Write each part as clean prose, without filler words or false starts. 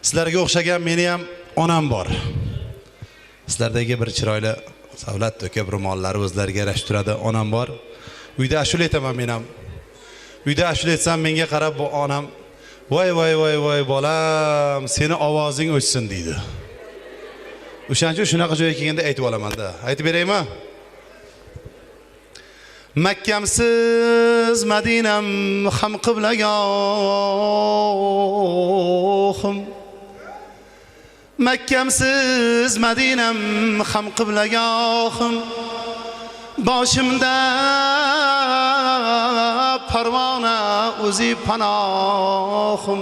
Sizlarga o'xshagan meni ham onam bor. Sizlardagi bir chiroyli savlat to'kib ro'mollari o'zlariga yarashib turadi onam bor. Uyda ashula aytaman men ham. Uyda ashula aytsam menga qarab bu onam voy bolam, seni ovozing o'chsin deydi. O'shaning uchun shunaqa joyga kelganda aytib olaman-da. Aytib beraymi? Makkamsiz Madinam ham qiblagohim. Makkamsiz Madinam ham qiblagohim. Boshimda parvona o'zi panohim.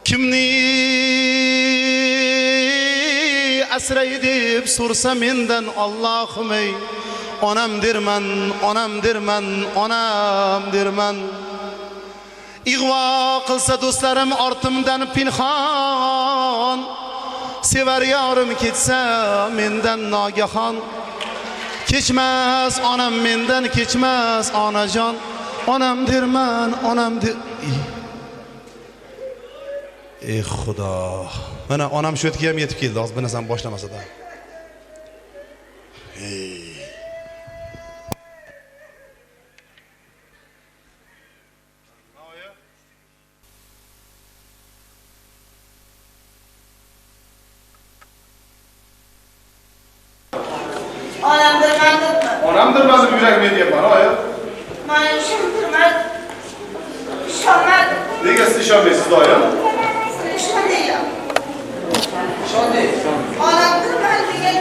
Kimni asray deb so'rsa mendan Allohim ey, onam derman, onam derman, onam derman. Ig'vo qilsa do'stlarim ortimdan pinhon, sevar yorim ketsa mendan nogahon. Kechmas onam mendan, kechmas onajon, onam derman, onam der. Ey Xudo. Mana onam shu yerga ham yetib keldi, hozir bu narsani boshlamasa-da. Onamdirmadim yuragimga deyapman, oyi. Men ishontirmadim. Ishonmadim. Nega siz ishonmaysiz, oyi? Ishonmayman. Onamdirman degan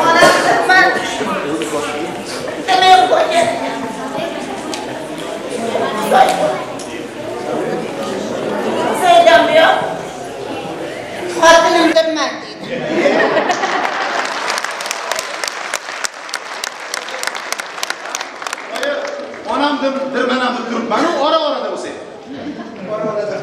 onamdirman. Demay qo'ying. Söylemiyor. Xotinimdirman deydi. Onamdirman ham turibman, ora-orada bo'lsa. Ora-orada.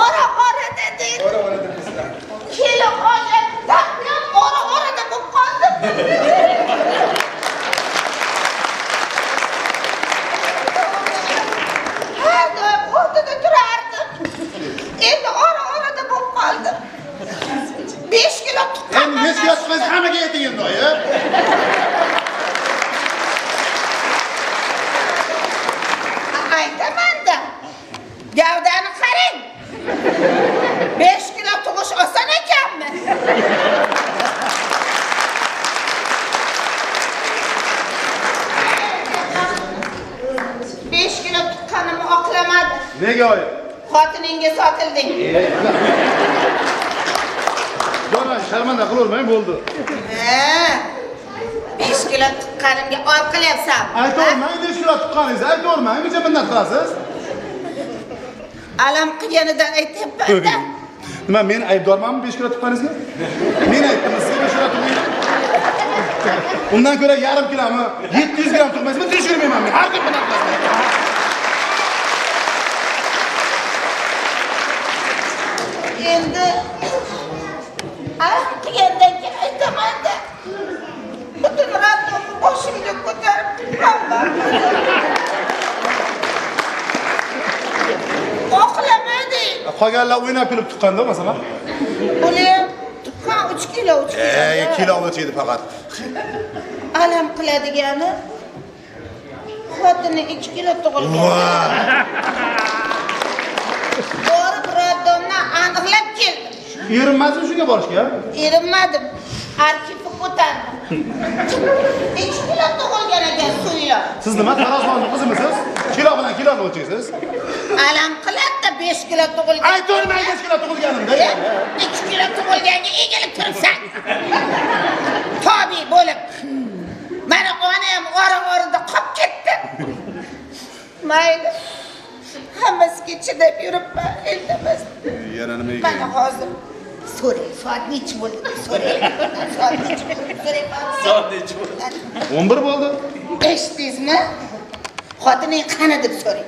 Ora-orada deydi. Ora-orada bizlar. Kelib olib, taqlab ora-orada bo'lib qoldi. Ortada turardim. Endi ora-orada bo'lib qoldim. 5 kilo tuqqan. Endi 5 kilo tuqqansiz hammaga ayting endi, oyi. Aytaman-da. Gavdani qarang. 5 kilo tug'ish oson ekanmi? Tuqqanimni oqlamadim. Nega oyi? Xotiningga sotilding. Yana sharmanda qilavermang, bo'ldi. 5 kilo tuqqanimga or qilyapsan. Aytavermang, 5 kilo tuqqaningizni aytavermang, necha minnat qilasiz? Alam qilganidan aytyapman-da. Nima, men aybdormanmi 5 kilo tuqqaningizga? Men aytdim, siz 5 kilo tuqqaningiz. Undan ko'ra yarim kilomi, 700 gram tuqqansizmi, tekshirmayman men. Har kun bunday qilasizlar. Endi qilgandan keyin aytaman-da. Butun radomni boshimga ko'tarib turibman. Oqlamadi. Qolganlar o'ynab kulib tuqqanda, masalan. Ular tuqqan 3 kilo, 3 kilo. Kilo o'chiydi faqat. Alam qiladigani xotini 2 kilo tug'ilgan. Borib radomdan aniqlab keldim. Erinmadingmi shunga borishga? Erinmadim. Arkivni ko'tardim. 2 kilo tug'ilgan ekan suyla. Siz nima tarozxonning qizimisiz? Kilo bilan kiloni o'lchaysiz? Alam qiladi 5 kilo tug'ilgan. Aytolmang 5 kilo tug'ilganimda. 2 kilo tug'ilganga egilib turibsan. Tobi bo'lib. Mana onam ora-orada qolib ketdi. Mayli. Hammasiga chidab yuribman, iltimos. Yana nima ekan? Mana hozir so'ray, soat nechi bo'ldi? So'ray. Soat nechi bo'ldi? So'ray. Soat nechi bo'ldi? 11 bo'ldi. Eshitdingizmi? Xotining qani deb so'rang.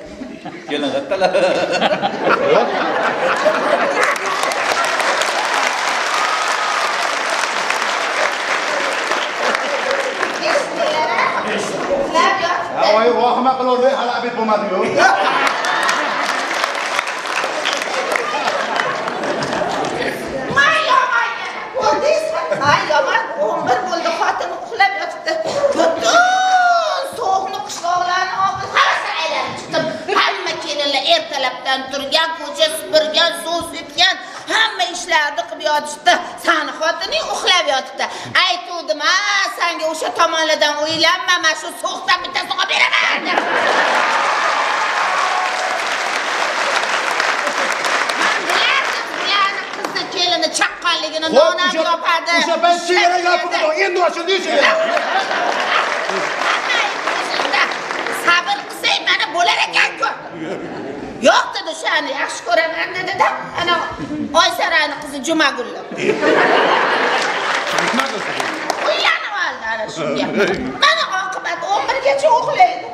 Kelin qattalar. o'rtadan turgan, ko'cha supurgan, suv sepgan, hamma ishlarni qilib yotibdi. Sani xotining uxlab yotibdi. Aytuvdim, senga o'sha tomonlardan o'ylanma, men shu so'qdan bittasi olib beraman. Men bilardim, qizni kelini chaqqonligini nonam yopadi. O'sha payt chegara yopib, endi ochildi chegara. Sabr qilsang mana bo'lar ekan-ku. Yo'q dedi, shani yaxshi ko'raman dedi-da. Ana Oysarani qizi Jumagulli. Uylanib oldi ana shunga. Mana oqibat 11 gacha uxlaydi.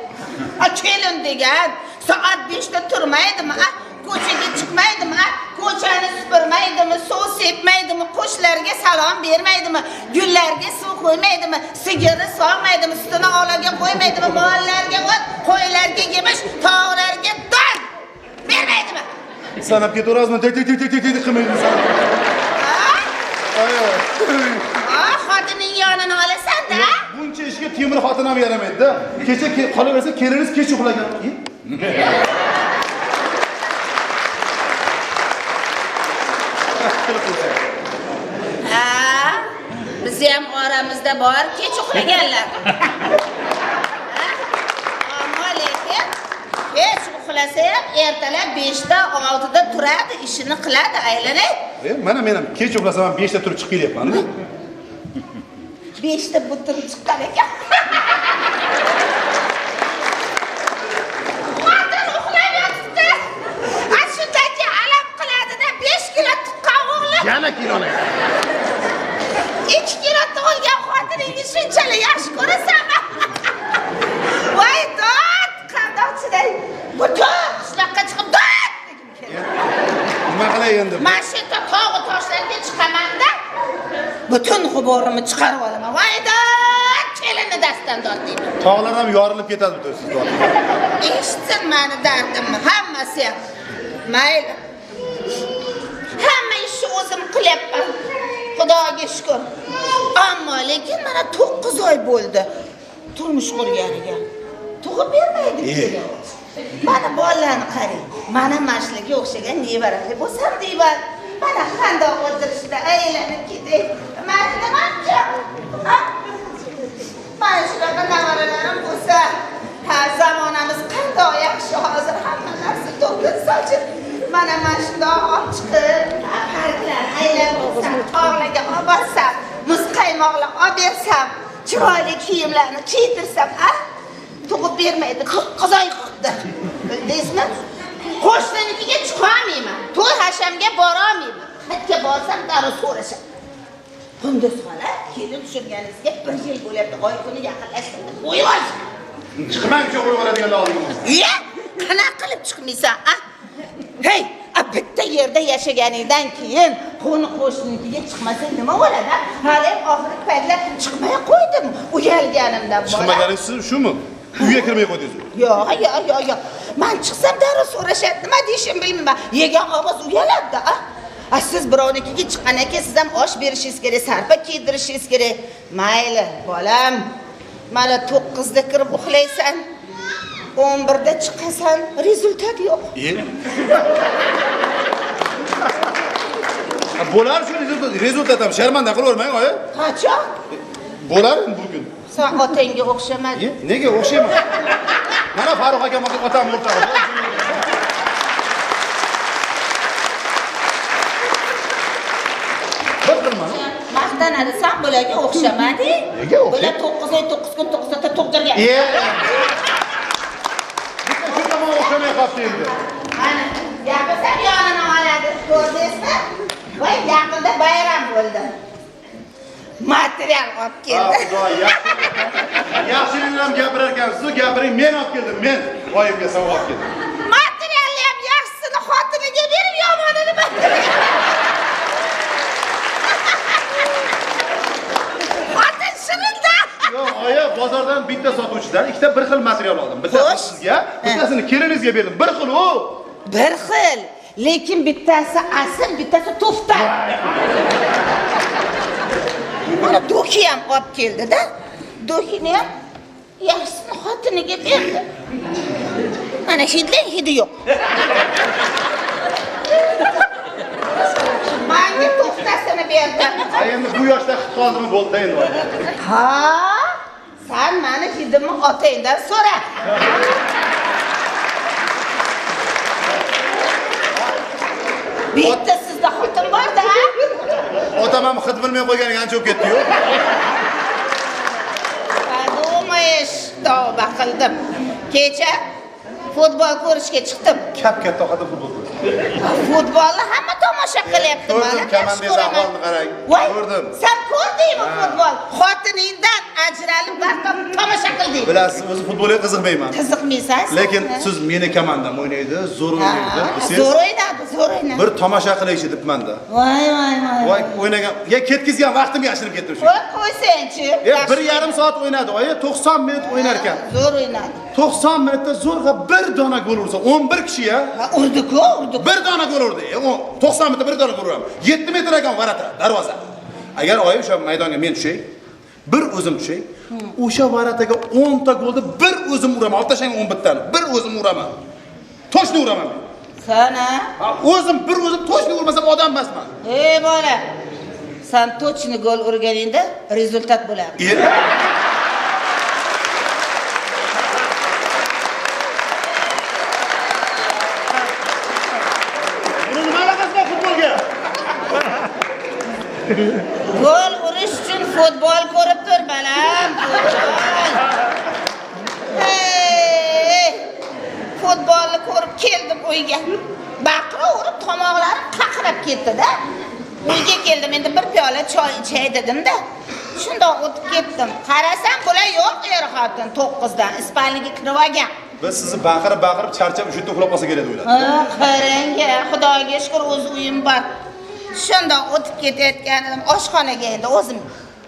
Kelin degan soat 5 da turmaydimi? Ko'chaga chiqmaydimi? Ko'chani supurmaydimi? Suv sepmaydimi? Qo'shlarga salom bermaydimi? Gullarga suv qo'ymaydimi? Sigirni solmaydimi? Sutini olaga qo'ymaydimi? Mollarga o't, qo'ylarga yemish, tog'larga don bermaydimi? Sanab ketaverazmi? Tek qilmaydi san. Xotining yonini olasan-da. Buncha ishga temir xotin ham yaramaydi-da. Kecha qolaversa, keliniz kech uxlagan. Biz ham oramizda bor kech uxlaganlar. Ammo lekin kech uxlasa ham ertalab 5 da 6 da turadi, ishini qiladi, aylanay. Mana men ham kech uxlasam ham 5 da turib chiqib kelyapman-da. 5 da butum chiqqan ekan. Xotin uxlab yotibdi. Ashundagi alam qiladi-da, 5 kilo tuqqan o'g'li. Yana kilolar. 2 kilo tug'ilgan xotiningni shunchalik yaxshi ko'rasanmi? Voy dod, qandoqchiday. Butun qishloqqa chiqib dod degim keldi. Nima qilay endi? Men shu yerda tog'u toshlarga chiqaman-da. Butun g'uborimni chiqarib olaman. Voy dod, kelinni dastdan tortayman. Tog'lar ham yorilib ketadi bu siz bor. Eshitsin meni dardimni hammasi ham. Mayli. Hamma ishni o'zim qilyapman. Xudoga shukr. Ammo lekin mana 9 oy bo'ldi turmush qurganiga. Tug'ib bermaydi kelin. Mana bolalarni qarang. Mana mashliga o'xshagan nevarali bo'lsam deyman. Mana qandoq o'tirishda aylanib ketay. Mana nimachi? Mana shunaqa nevaralarim bo'lsa, zamonamiz qandoq yaxshi hozir hamma narsa to'g'ri sochib. Mana shundoq olib chiqib, parklar aylanib o'tsam, tog'larga olib borsam, muz qaymoqlar olib bersam, chiroyli kiyimlarni kiydirsam, tug'ib bermaydi, 9 oy qoldi. Bildingizmi? Qo'shninikiga chiqolmayman, to'y hashamga borolmayman. Qayerga borsam darrov so'rashadi. Qunduz xola, kelin tushirganingizga 1 yil bo'lyapti, oy kuni yaqinlashdi. Qo'yib ol. Chiqmangchi qo'yib oladiganlar oldingiz. Qanaqa qilib chiqmaysan, Hey, bitta yerda yashaganingdan keyin qo'shnikiga chiqmasang nima bo'ladi? Hali oxirgi paytlar chiqmay qo'ydim, uyalganimdan bola. Chiqmaganingiz shumi? Uyga kirmay qo'ydingizmi? Yo'q. Men chiqsam darrov so'rashadi, nima deyishim bilmayman. Yegan ovoz uyaladi-da. Siz birovnikiga chiqqan ekan, siz ham osh berishingiz kerak, sarpa kiydirishingiz kerak. Mayli, bolam. Mana 9 da kirib uxlaysan. 11 da chiqasan, rezultat yo'q. Bo'lar shu rezultat ham sharmanda qilavermang, oyi. Qachon? Bo'lar bugun. Sen otangga o'xshamading. Nega o'xshayman? Mana Farruh akam otam o'rtog'i. Bir qilma. Maqtanadi, sen bularga o'xshamading. Nega o'xshay? Bular 9 oy 9 kun 9 soatda tug'dirgan. Shu tomon o'xshamay qolibdi endi. Mana gapirsam yonini oladi, ko'rdingizmi? Voy, yaqinda bayram bo'ldi. Material olib keldi. Yaxshiliklar ham gapirar ekansiz, gapiring, men olib keldim, men oyimga sovg'a olib keldim. Materialni ham yaxshisini xotiniga berib, yomonini material. Xotin shirinda. Yo'q, oyi, bozordan bitta sotuvchidan ikkita bir xil material oldim. Bittasini sizga, bittasini kelinizga berdim. Bir xil u. Bir xil, lekin bittasi asl, bittasi to'fta. Mana do'ki ham olib keldi-da. Do'kini ham yaxshisini xotiniga berdi. Mana hidlang hidi yo'q. Menga to'xtasini berdi. Endi bu yoshda hid qoldimi bo'ldi endi. Ha? Sen meni hidimni otangdan so'ra. Bitta sizda xotin bor-da. Otam ham hid bilmay qo'yganiga ancha bo'lib ketdi-yu. Подумаешь, tavba qildim. Kecha futbol ko'rishga chiqdim. Katta xotin futbol ko'rdi. Futbolni hamma tomosha qilyapti. Ko'rdim, komandani ahvolini qarang. Voy, Ko'rdim. sen ko'rdingmi futbol? Xotiningdan ajralib vaqtim tomosha qilding. Bilasiz, o'zi futbolga qiziqmayman. Qiziqmaysan? Lekin siz meni komandam o'ynaydi, zo'r o'ynaydi. Zo'r o'ynadi, zo'r o'ynadi. Bir tomosha qilaychi debman-da. Voy. Voy, o'ynagan. Ketkizgan vaqtim yashirib ketdim shu. Voy, qo'ysangchi. 1,5 soat o'ynadi. Oyi, 90 minut o'ynar ekan. Zo'r o'ynadi. 90 minutda zo'rg'a bir dona gol ursa, 11 kishi ya. Urdi-ku. Bir dona gol urdi. 90 minutda bir dona gol uraman. 7 metr ekan varata, darvoza. Agar oyi o'sha maydonga men tushay, bir o'zim tushay, o'sha varataga 10 ta golni bir o'zim uraman. Oltashang 11 tani. Bir o'zim uraman. Toshni uraman men. Sana? O'zim toshni urmasam odam emasman. Ey bola. Sen tochni gol urganingda rezultat bo'ladi. Gol urish uchun futbol ko'rib tur, balam. Futbolni ko'rib keldim uyga. Baqira urib tomoqlarim qaqrab ketdi-da. Uyga keldim, endi bir piyola choy ichay dedim-da. Shunda o'tib ketdim. Qarasam bular yo'q er-xotin 9 dan Ispaniyaga kirib olgan. Biz sizni baqirib charchab shu yerda uxlab qolsa kerak o'yladim. Qarang-a, Xudoga shukr o'z uyim bor. Shunda o'tib ketayotganim oshxonaga endi o'zim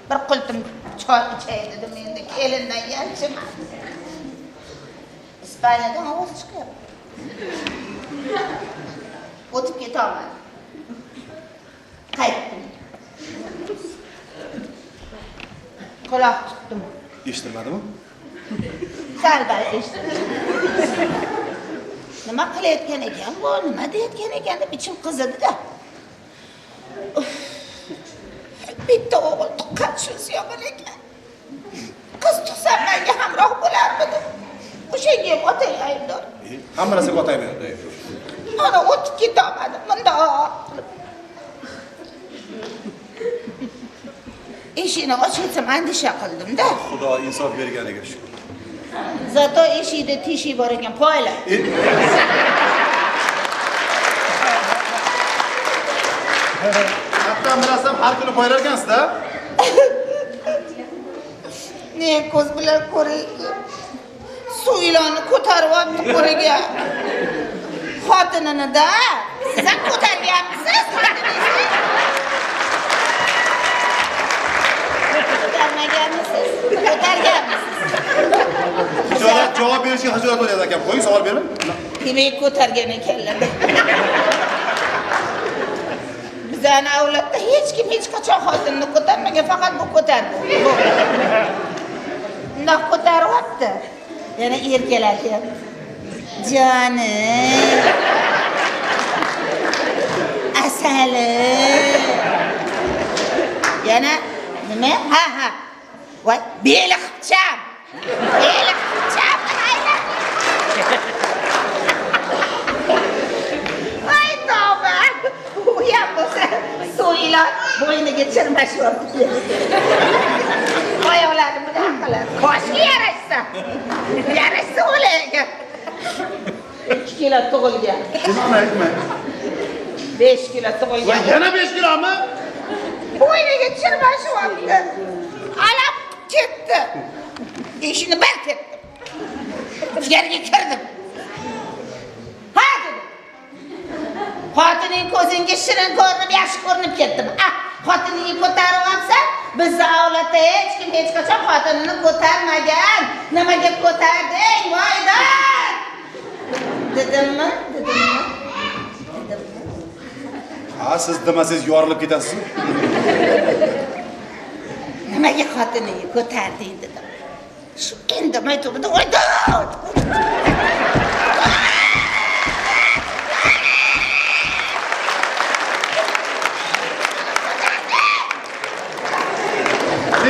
bir qultum choy ichay dedim, endi kelindan yanchiman. Ispaniyadan ovoz chiqyapti. O'tib ketaman. Qaytdim. Quloq tutdim. Eshitmadimi? Salba eshitdim. Nima qilayotgan ekan bu? Nima deyotgan ekan deb ichim qizidi-da. Bitta o'g'il tuqqan shunisi yomon ekan. Qiz tuqsam menga hamroh bo'larmidi? O'shanga ham otang aybdor. Hamma narsaga otang aybdor. Ana o'tib ketolmadim. Bundoq qilib. Eshikni ochsam andisha qildim-da. Xudo insof berganiga shukr. Zato eshikda teshik bor ekan, poyla. Hatto bilasam har kuni poylar ekansiz-da. Ne ko'z bilan ko'rayki. Suv ilonni ko'tarib olibdi qo'liga. Xotinini-da. Siz ham ko'targanmisiz xotiningizni? Ko'tarmaganmisiz? Ko'targanmisiz? Javob berishga hajorat bo'lyapti akam. Qo'ying, savol bering. Demak ko'targan ekanlar. Bizani avlodda hech kim hech qachon xotinini ko'tarmagan, faqat bu ko'tardi. Bundoq ko'taryapti. Yana erkalatyapti. Jonim. Asalim. Yana nima? Ha. Voy, beliqcham. Beliqcham. Voy, tavba. U ham bo'lsa so'ylar bo'yniga chirmashyapti. Oyoqlarini bunaqa qiladi. Qoshga yarashsa. Yarashsa o'laga. 2 kilo tug'ilgan. Aytma. 5 kilo tug'ilgan. Yana 5 kilomi? Bo'yniga chirmashyapti. Alab ketdi. Eshikni bar ketdim. Ichkariga kirdim. Ha dedim. Xotining ko'zingga shirin ko'rinib, yaxshi ko'rinib ketdim. Xotiningni ko'tarib olsa, bizning avlodda hech kim hech qachon xotinini ko'tarmagan. Nimaga ko'tarding, voydan? Dedimmi? Ha, siz demasangiz yorilib ketasiz. Nimaga xotiningni ko'tarding dedim. Shu indamay turdi, voydan.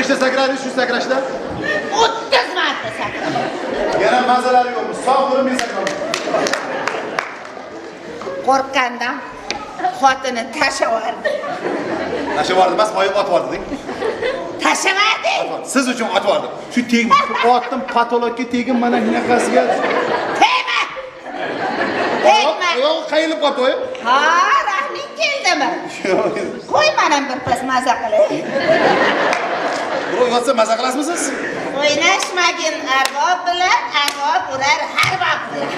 nechta sakradingiz shu sakrashda? 30 marta sakradim. Yana mazalari yo'qmi? Sog' bo'lib men sakradim. Qo'rqqandan xotini tashavardi. Tashavardi emas, moyib otvordi-ding. Tashavardi. Siz uchun otvordim. Shu tegma, otdim patologga tegim mana bunaqasiga. Tegma. Tegma. Yo'q, qayilib qoldi o'y. Ha, rahming keldimi? Qo'y mana bir pas maza qilay. Biroq yotsa maza qilasizmi? O'ynashmagin arbob bilan, arbob urar harbob bilan.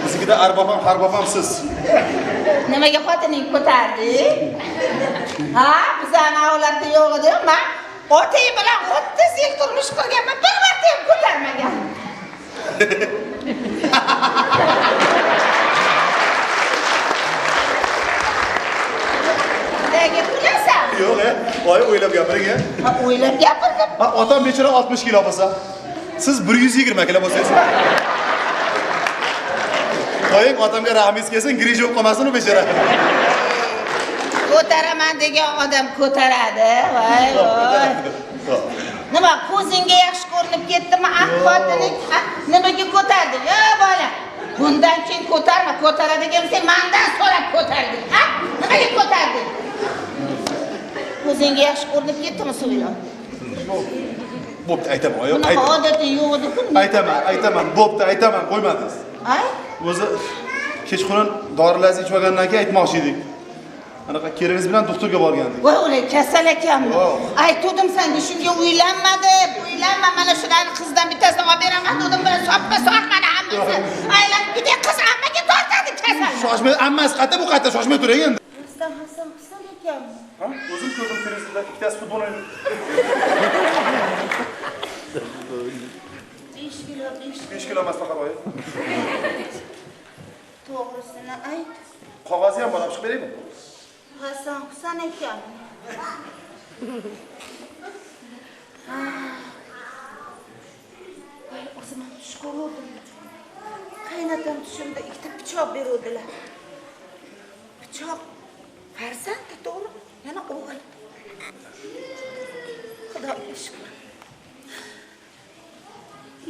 Biznikida arbob ham, harbob ham siz. Nimaga xotining ko'tardi? Ha, bizani avlodda yo'q edi, men otay bilan 30 yil turmush qurganman, bir marta ham ko'tarmagan. Nega kulasan? Yo'q, oy o'ylab gapiring. Ha, o'ylab gapirdim. Ha, otam bechora 60 kilo bo'lsa, siz 120 kilo bo'lsangiz. Qo'ying, otamga rahmingiz kelsin, griji bo'lib qolmasin u bechora. Ko'taraman degan odam ko'taradi. Voy, voy. Nima, ko'zingga yaxshi ko'rinib ketdimi? Xotining, nimaga ko'tarding? Yo, bola. Bundan keyin ko'tarma, ko'taradigan sen mendan so'rab ko'tarding. Ha? Nimaga ko'tarding? Ko'zingga yaxshi ko'rinib ketdimi, Suvilo? Bo'pti, aytaman, oy. Bunaqa odati yo'q edi-ku. Aytaman, bo'pti, aytaman, qo'ymadingiz. Ay? O'zi kechqurun dorilaringizni ichib olgandan keyin aytmoqchi edik. Anaqa keliniz bilan doktorga borgandik. Voy, ular kasal ekanmi? Aytdim senga, shunga uylanmadi. Uylanma, mana shularni qizdan bittasini olib beraman dedim, bilan soppa-soq mana hammasi. Aylanib ketay, qiz ammaga tortadi kasal. Shoshmay, ammasi qayta bu qayta shoshmay turing endi. Rustam Hasan ekanmi? Ha? O'zim ko'rdim televizorda ikkitasi futbol o'ynaydi. 5 kilo emas faqat oy. To'g'risini ayt. Qog'ozni ham olib chiqib beraymi? Hasan ekanmi? Voy, o'zim ham tush ko'rdim. Qaynatam tushimda ikkita pichoq beruvdilar. Pichoq farzandi to'g'ri, yana o'g'il. Xudoga shukr.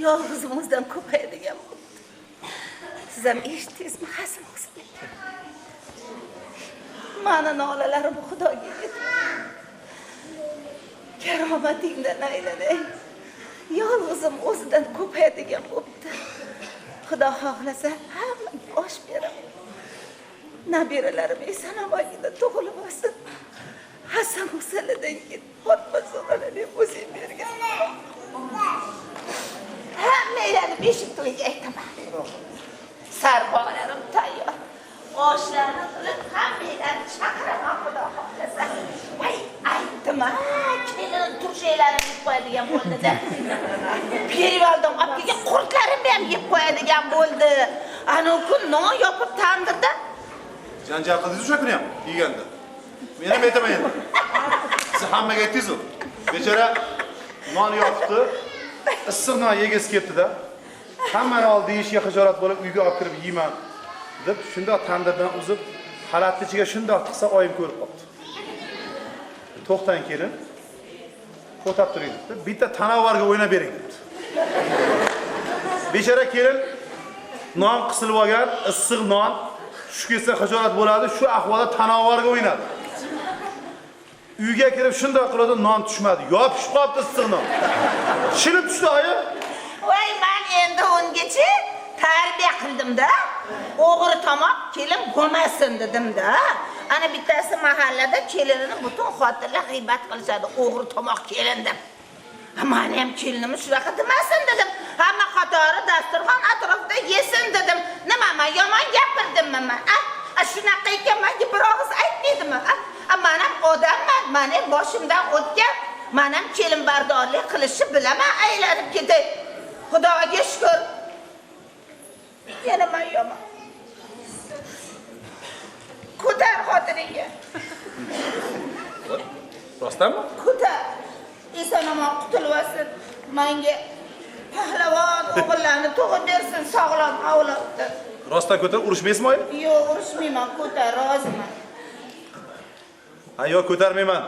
Yolg'izimizdan ko'payadigan bo'ldi. Siz ham eshitdingizmi, Hasan Husan? Mani nolalarim Xudoga yetdi. Karomatingdan aylanay. Yolg'izim o'zidan ko'payadigan bo'ldi. Xudo xohlasa hammaga osh beraman. Nabiralarim eson-omonlikda tug'ilib olsin. Hasan Husandan keyin Fatma Zo'ralarni o'zing bergan. Hammalarni beshik to'yiga aytaman. Sarbolalarim tayyor. Oshlarni qilib hammalarni chaqiraman Xudo xohlasa. Voy, aytdim-a, kelin turshaylarini yeb qo'yadigan bo'ldi-da. Perivaldan olib kelgan qurtlarimni ham yeb qo'yadigan bo'ldi. Ana kun non yopib tandirda. Janjal qildingiz o'sha kuni ham yeganda. Men ham aytaman endi. Siz hammaga aytdingiz-ku. Bechora non yopibdi. Issiq non yegisi ketdi-da. Hammani oldi ishga xijolat bo'lib uyga olib kirib yeyman deb shundoq tandirdan uzib, xalatni ichiga shundoq tiqsa oyim ko'rib qopti. To'xtang kelin. Qo'tab turing deb, bitta tanavarga o'ynab bering deb. Bechora kelin non qisilib olgan, issiq non shu kelsa xijolat bo'ladi, shu ahvolda tanavarga o'ynadi. Uyga kirib shundoq qiladi, non tushmadi. Yopishib qolibdi issiq non. Shilib tushdi oyim. Voy, men endi ungacha tarbiya qildim-da. O'g'ri tomoq kelin bo'lmasin dedim-da. Ana bittasi mahallada kelinini butun xotinlar g'iybat qilishadi, o'g'ri tomoq kelin deb. Meni ham kelinim shunaqa demasin dedim. Hamma qatori dasturxon atrofida yesin dedim. Nima, men yomon gapirdimmi men? Shunaqa ekan, menga bir og'iz aytmaydimi? Men ham odamman, meni boshimdan o'tgan. Men ham kelin bardorlik qilishni bilaman, aylanib ketay. Xudoga shukr. Yana men yomon. Ko'tar xotiningga. Rostdanmi? Ko'tar. Eson-omon qutulib olsin. Menga pahlavon o'g'illarni tug'ib bersin, sog'lom avlodni. Rostdan ko'tarib urushmaysizmi oyi? Yo'q, urushmayman, ko'tar, roziman. Ha, yo'q, ko'tarmayman.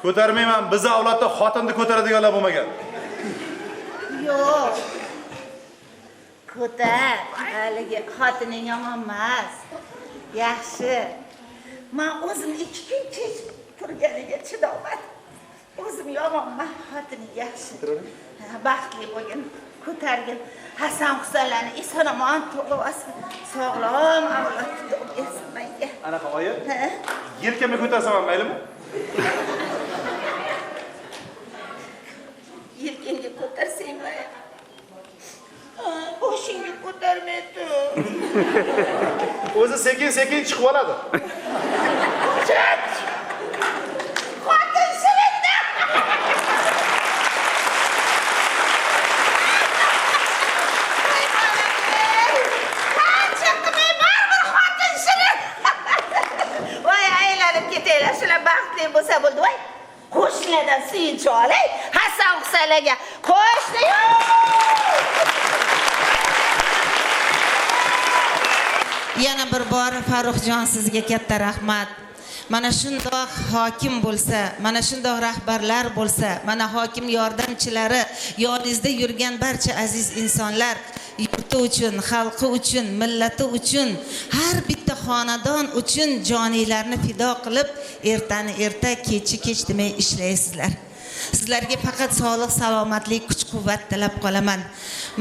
Ko'tarmayman. Biz avlodda xotinni ko'taradiganlar bo'lmagan. Yo'q. Ko'tar. Haligi xotining yomon emas. Yaxshi. Men o'zim 2 kun kech turganiga chidolmadim. O'zim yomonman, xotining yaxshi. Baxtli bo'lgin, ko'targin. Hasan Husanlarni eson-omon tug'ilsin. Sog'lom avlod tug'ilsin menga. Anaqa oyi. Yelkamga ko'tarsam ham maylimi? Yelkangga ko'tarsangmi? Boshingga ko'tarmaydi. O'zi sekin-sekin chiqib oladi. Xotin shirinda. Qancha qilmay baribir xotin shirin. Voy aylanib ketaylar, shular baxtli bo'lsa bo'ldi. Voy qo'shnilardan suyunchi olay. Hasan Husanlarga qo'shni Yana bir bor Farruxjon sizga katta rahmat. Mana shundoq hokim bo'lsa, mana shundoq rahbarlar bo'lsa, mana hokim yordamchilari, yoningizda yurgan barcha aziz insonlar yurti uchun, xalqi uchun, millati uchun, har bitta xonadon uchun joninglarni fido qilib, ertani erta, kechni kech demay ishlaysizlar. Sizlarga faqat sog'lik, salomatlik, kuch-quvvat tilab qolaman.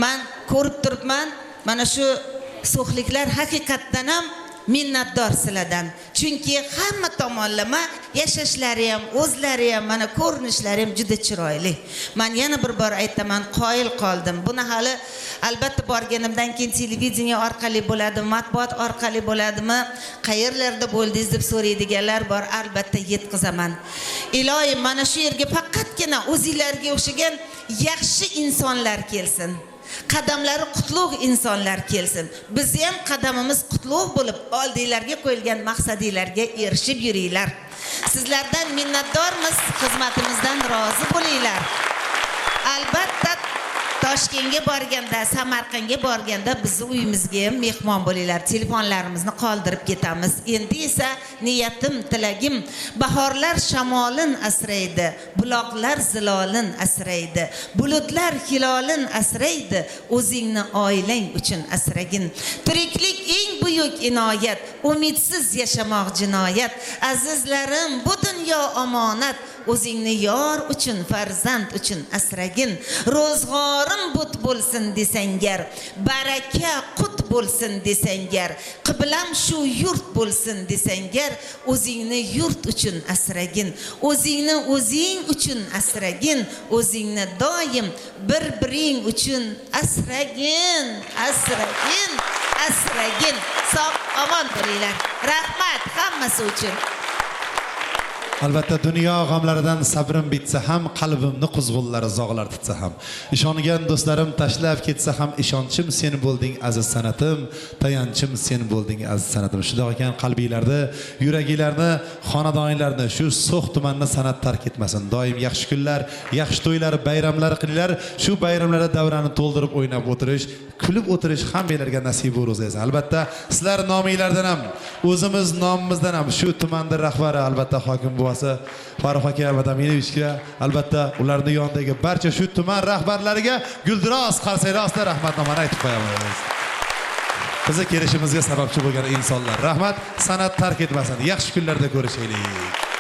Men ko'rib turibman, mana shu so'xliklar haqiqatdan ham minnatdor sizlardan. Chunki hamma tomonlama yashashlari ham, o'zlari ham, mana ko'rinishlari ham juda chiroyli. Men yana bir bor aytaman, qoyil qoldim. Buni hali albatta borganimdan keyin televideniya orqali bo'ladimi, matbuot orqali bo'ladimi, qayerlarda bo'ldingiz deb so'raydiganlar bor, albatta yetkazaman. Ilohim, mana shu yerga faqatgina o'zingizlarga o'xshagan yaxshi insonlar kelsin. Qadamlari qutlug' insonlar kelsin. Bizni ham qadamimiz qutlug' bo'lib, oldinglarga qo'yilgan maqsadinglarga erishib yuringlar. Sizlardan minnatdormiz, xizmatimizdan rozi bo'linglar. Albatta Toshkentga borganda, Samarqandga borganda bizni uyimizga ham mehmon bo'linglar. Telefonlarimizni qoldirib ketamiz. Endi esa niyatim, tilagim bahorlar shamolin asraydi, buloqlar zilolin asraydi, bulutlar hilolin asraydi, o'zingni oilang uchun asragin. Tiriklik eng buyuk inoyat, umidsiz yashamoq jinoyat. Azizlarim, bu dunyo omonat, o'zingni yor uchun, farzand uchun asragin. Ro'zg'orim but bo'lsin desangar, baraka qut bo'lsin desangar, qiblam shu yurt bo'lsin desangar, o'zingni yurt uchun asragin. O'zingni o'zing uchun asragin, o'zingni doim bir-biring uchun asragin, asragin, asragin. Sog' omon bo'linglar. Rahmat hammasi uchun. Albatta dunyo g'amlaridan sabrim bitsa ham, qalbimni quzg'unlari zog'lar tutsa ham, ishongan do'stlarim tashlab ketsa ham, ishonchim sen bo'lding aziz sanatim, tayanchim sen bo'lding aziz sanatim. Shundoq ekan, qalbingizlarda, yuragingizlarni, xonadoningizlarni shu so'x tumanni san'at tark etmasin. Doim yaxshi kunlar, yaxshi to'ylar, bayramlar qilinglar. Shu bayramlarda davrani to'ldirib o'ynab o'tirish, kulib o'tirish hammanglarga nasib bo'lsin. Albatta sizlar nomingizlardan ham, o'zimiz nomimizdan ham shu tumanning rahbari albatta hokim bu Farruh aka va Aminovichga, albatta ularning yonidagi barcha shu tuman rahbarlariga guldiroz qarsaklar rahmatnomani aytib qo'yamiz. Bizni kelishimizga sababchi bo'lgan insonlar rahmat, san'at tark etmasin. Yaxshi kunlarda ko'rishaylik.